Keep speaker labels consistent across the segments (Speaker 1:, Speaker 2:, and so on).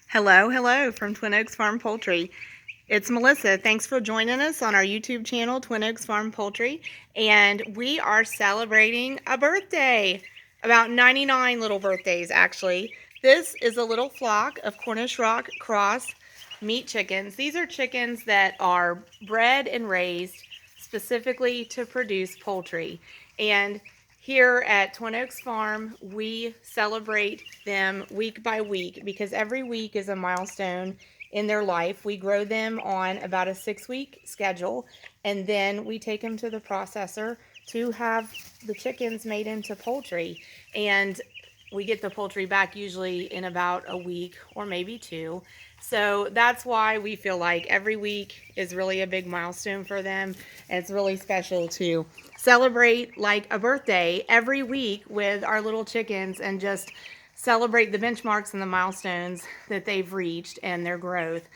Speaker 1: Hello from Twin Oaks Farm Poultry. It's Melissa. Thanks for joining us on our YouTube channel, Twin Oaks Farm Poultry. And we are celebrating a birthday. About 99 little birthdays, actually. This is a little flock of Cornish Rock Cross meat chickens. These are chickens that are bred and raised specifically to produce poultry. And here at Twin Oaks Farm, we celebrate them week by week because every week is a milestone in their life. We grow them on about a 6-week schedule, and then we take them to the processor to have the chickens made into poultry. And we get the poultry back usually in about a week or maybe 2. So that's why we feel like every week is really a big milestone for them. And it's really special to celebrate like a birthday every week with our little chickens and just celebrate the benchmarks and the milestones that they've reached and their growth,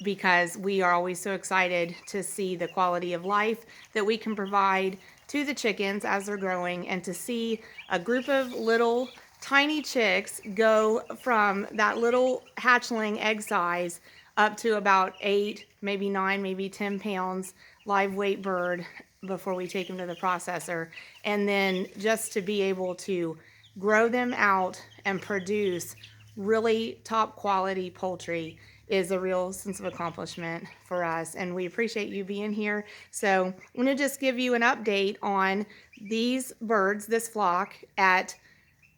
Speaker 1: because we are always so excited to see the quality of life that we can provide to the chickens as they're growing, and to see a group of little tiny chicks go from that little hatchling egg size up to about 8, maybe 9, maybe 10 pounds live weight bird before we take them to the processor. And then just to be able to grow them out and produce really top quality poultry is a real sense of accomplishment for us, and we appreciate you being here. So I'm going to just give you an update on these birds, this flock at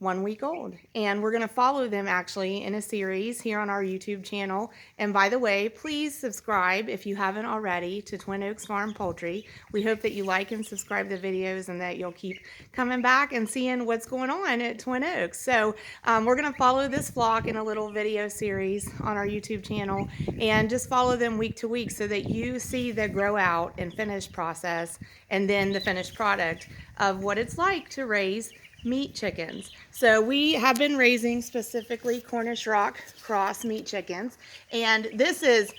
Speaker 1: 1 week old, and we're going to follow them actually in a series here on our YouTube channel. And by the way, please subscribe if you haven't already to Twin Oaks Farm Poultry. We hope that you like and subscribe the videos, and that you'll keep coming back and seeing what's going on at Twin Oaks. So we're going to follow this flock in a little video series on our YouTube channel, and just follow them week to week so that you see the grow out and finish process, and then the finished product of what it's like to raise meat chickens. So we have been raising specifically Cornish Rock Cross meat chickens, and this is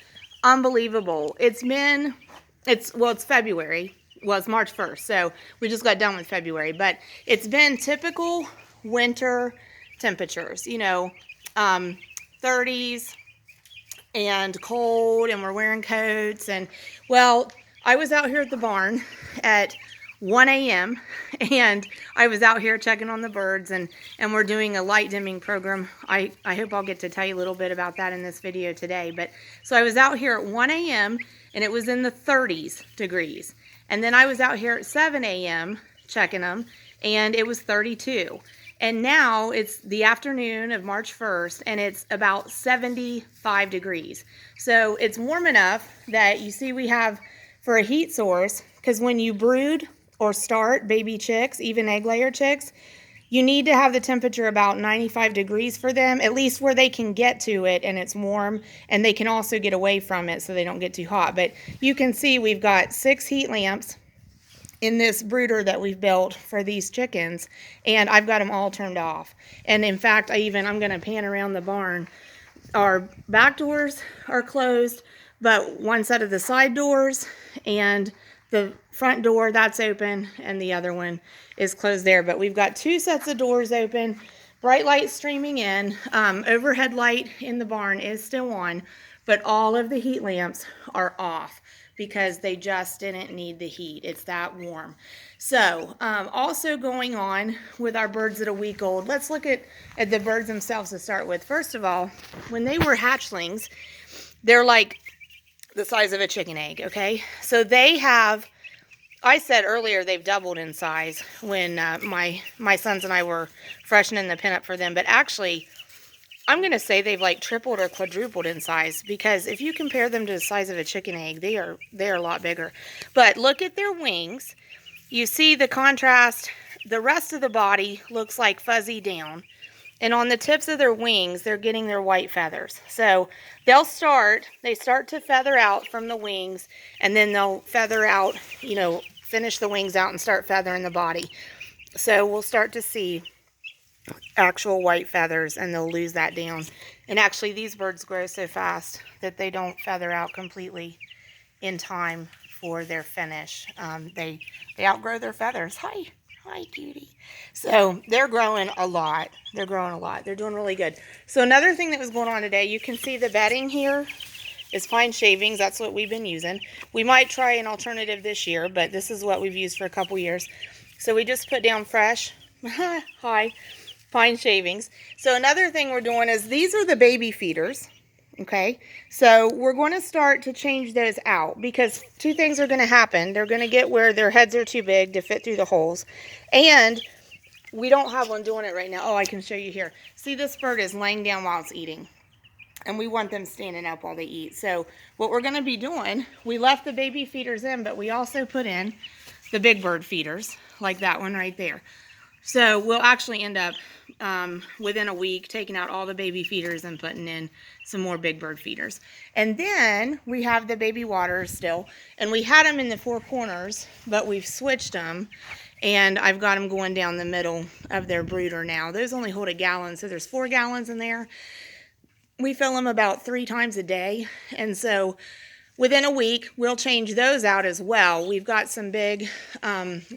Speaker 1: unbelievable. It's February. Well, it's March 1st, so we just got done with February, but it's been typical winter temperatures, 30s and cold, and we're wearing coats. And well, I was out here at the barn at 1 a.m. and I was out here checking on the birds, and we're doing a light dimming program. I hope I'll get to tell you a little bit about that in this video today. But so I was out here at 1 a.m. and it was in the 30s degrees. And then I was out here at 7 a.m. checking them, and it was 32. And now it's the afternoon of March 1st, and it's about 75 degrees. So it's warm enough that you see we have for a heat source, because when you brood or start baby chicks, even egg layer chicks, you need to have the temperature about 95 degrees for them, at least where they can get to it and it's warm, and they can also get away from it so they don't get too hot. But you can see we've got 6 heat lamps in this brooder that we've built for these chickens, and I've got them all turned off. And in fact, I'm going to pan around the barn. Our back doors are closed, but one set of the side doors and the front door, that's open, and the other one is closed there. But we've got 2 sets of doors open, bright light streaming in. Overhead light in the barn is still on, but all of the heat lamps are off because they just didn't need the heat. It's that warm. So also going on with our birds at a week old, let's look at the birds themselves to start with. First of all, when they were hatchlings, they're like the size of a chicken egg, okay? So they have, I said earlier, they've doubled in size when my sons and I were freshening the pen up for them, but actually I'm going to say they've like tripled or quadrupled in size, because if you compare them to the size of a chicken egg, they are a lot bigger. But look at their wings. You see the contrast. The rest of the body looks like fuzzy down. And on the tips of their wings, they're getting their white feathers. So they start to feather out from the wings, and then they'll feather out, finish the wings out and start feathering the body. So we'll start to see actual white feathers, and they'll lose that down. And actually, these birds grow so fast that they don't feather out completely in time for their finish. They outgrow their feathers. Hi. Hi, cutie. So they're growing a lot. They're growing a lot. They're doing really good. So another thing that was going on today, you can see the bedding here is fine shavings. That's what we've been using. We might try an alternative this year, but this is what we've used for a couple years. So we just put down fresh, hi, fine shavings. So another thing we're doing is these are the baby feeders. Okay, so we're going to start to change those out because two things are going to happen. They're going to get where their heads are too big to fit through the holes, and we don't have one doing it right now. Oh, I can show you here. See, this bird is laying down while it's eating, and we want them standing up while they eat. So what we're going to be doing, we left the baby feeders in, but we also put in the big bird feeders, like that one right there. So we'll actually end up within a week taking out all the baby feeders and putting in some more big bird feeders. And then we have the baby waters still, and we had them in the four corners, but we've switched them, and I've got them going down the middle of their brooder now. Those only hold 1 gallon, so there's 4 gallons in there. We fill them about 3 times a day, and so within a week, we'll change those out as well. We've got some big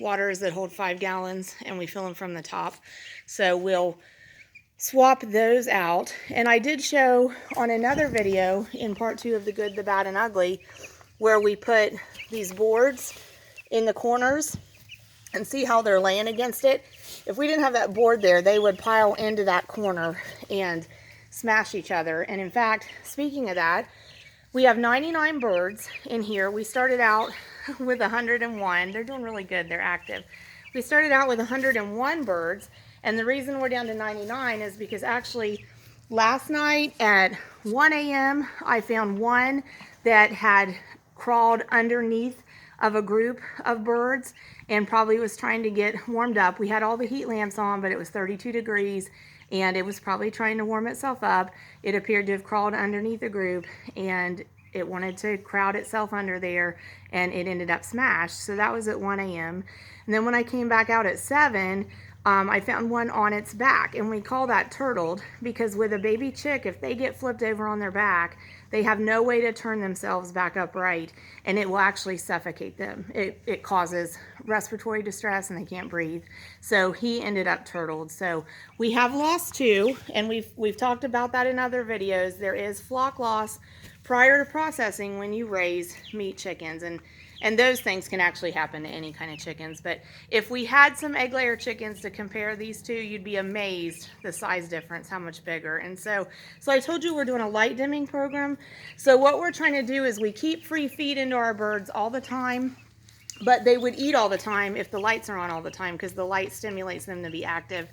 Speaker 1: waters that hold 5 gallons, and we fill them from the top. So we'll swap those out. And I did show on another video in part 2 of the Good, the Bad, and Ugly, where we put these boards in the corners and see how they're laying against it. If we didn't have that board there, they would pile into that corner and smash each other. And in fact, speaking of that, we have 99 birds in here. We started out with 101. They're doing really good. They're active. We started out with 101 birds, and the reason we're down to 99 is because actually last night at 1 a.m. I found one that had crawled underneath of a group of birds and probably was trying to get warmed up. We had all the heat lamps on, but it was 32 degrees. And it was probably trying to warm itself up. It appeared to have crawled underneath a group, and it wanted to crowd itself under there, and it ended up smashed. So that was at 1 a.m. And then when I came back out at 7, I found one on its back, and we call that turtled because with a baby chick, if they get flipped over on their back, they have no way to turn themselves back upright, and it will actually suffocate them. It causes respiratory distress, and they can't breathe. So he ended up turtled. So we have lost 2, and we've talked about that in other videos. There is flock loss prior to processing when you raise meat chickens, and those things can actually happen to any kind of chickens. But if we had some egg layer chickens to compare these two, you'd be amazed the size difference, how much bigger. And so I told you we're doing a light dimming program. So what we're trying to do is we keep free feed into our birds all the time, but they would eat all the time if the lights are on all the time because the light stimulates them to be active.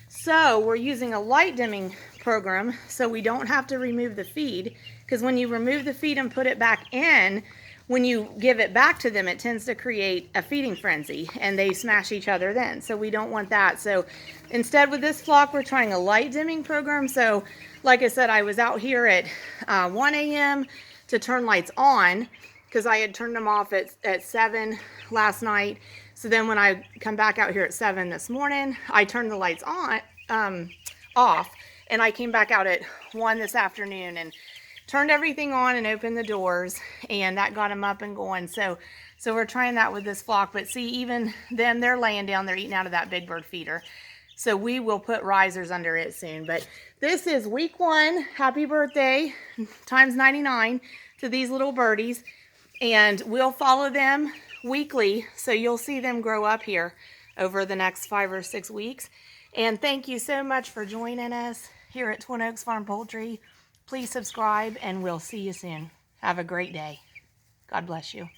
Speaker 1: So we're using a light dimming program so we don't have to remove the feed, because when you remove the feed and put it back in, when you give it back to them, it tends to create a feeding frenzy, and they smash each other then. So we don't want that. So instead with this flock, we're trying a light dimming program. So like I said, I was out here at 1 a.m. to turn lights on because I had turned them off at 7 last night. So then when I come back out here at 7 this morning, I turned the lights on, off, and I came back out at 1 this afternoon and turned everything on and opened the doors, and that got them up and going. So we're trying that with this flock. But see, even them, they're laying down, they're eating out of that big bird feeder. So we will put risers under it soon. But this is week 1. Happy birthday times 99 to these little birdies. And we'll follow them weekly, so you'll see them grow up here over the next 5 or 6 weeks. And thank you so much for joining us here at Twin Oaks Farm Poultry. Please subscribe, and we'll see you soon. Have a great day. God bless you.